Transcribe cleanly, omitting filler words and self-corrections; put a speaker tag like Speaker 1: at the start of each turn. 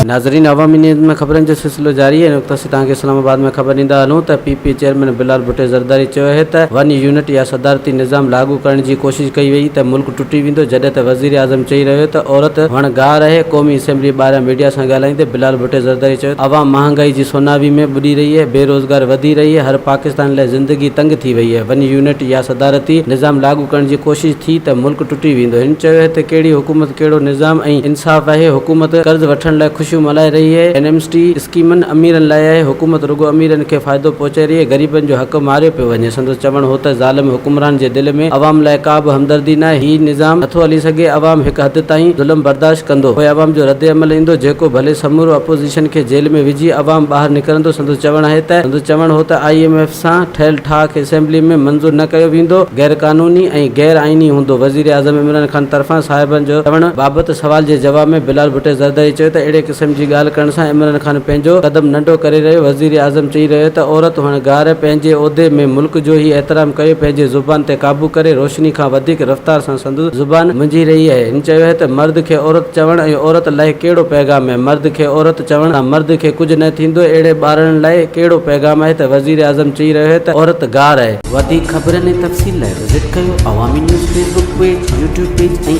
Speaker 1: नाज़रीन, अवामी न्यूज़ में ख़बरनि जो सिलसिलो जारी है। नुक़्ता से तव्हांखे इस्लामाबाद में ख़बर ॾींदा हलूं त पीपी चेयरमैन बिलाल भुट्टो ज़रदारी चयो है त वन यूनिट या सदारती निज़ाम लागू करण जी कोशिश कई वई त मुल्क टुटी वेंदो, जॾहिं त वज़ीर आज़म चई रहियो त औरत वणगार आहे। क़ौमी असेंबली ॿाहिरां मीडिया सां ॻाल्हाईंदे बिलाल भुट्टो ज़रदारी चयो, अवाम महांगाई जी सुनामी में ॿुॾी रही है, बेरोज़गार वधी रही है, हर पाकिस्तान लाइ ज़िंदगी तंग थी वई है। वन यूनिट या सदारती निज़ाम लागू करण जी कोशिश थी त मुल्क टुटी वेंदो। हिन चयो है त कहिड़ी हुकूमत, कहिड़ो निज़ाम ऐं इंसाफ़ आहे। हुकूमत कर्ज़ वठण लाइ ख़ुशियूं मल्हाए रही है। एनएमटी स्कीमनि अमीरनि लाइ आहे। हुकूमत रुगो अमीरनि खे फ़ाइदो पहुचाए रही है, ग़रीबनि जो हक़ मारियो पियो वञे। संदसि चवणु हो त ज़ालिम हुकुमरान जे दिलि में अवाम लाइ का बि हमदर्दी न आहे। हीउ निज़ाम नथो हली सघे। अवाम हिकु हद ताईं ज़ुल्म बर्दाश्त कंदो, पोइ अवाम जो रद्द अमल ईंदो, जेको भले समूरो अपोज़िशन खे जेल में विझी अवाम ॿाहिरि निकिरंदो। संदसि चवणु हो त IMF सां ठहियल ठाक असेंबली में मंज़ूर न कयो वेंदो, गैर क़ानूनी ऐं गैर आईनी हूंदो। वज़ीर आज़म इमरान ख़ान तरफ़ां साहिबनि जो चवण बाबति सवाल जे जवाब में बिलाल भुट्टो ज़रदारी चयो त अहिड़े क़िस्म जी ॻाल्हि करण सां इमरान ख़ान पंहिंजो कदम नंढो करे रहियो। वज़ीर आज़म चई रहियो त औरत वणगार पंहिंजे उहिदे में मुल्क जो ई एहतराम करे, पंहिंजे ज़ुबान ते काबू करे, रोशनी खां वधीक रफ़्तार सां संदसि ज़ुबान मुंझी रही आहे। हिन चयो है त मर्द खे औरत चवण ऐं औरत लाइ कहिड़ो पैगाम आहे। मर्द खे औरत चवण सां मर्द खे कुझु न थींदो, अहिड़े ॿारनि लाइ कहिड़ो पैगाम आहे त वज़ीर आज़म चई रहियो है त औरत गार आहे। वधीक ख़बरनि ऐं तफ़सील लाइ विज़िट कयो अवामी news Facebook page, YouTube page ऐं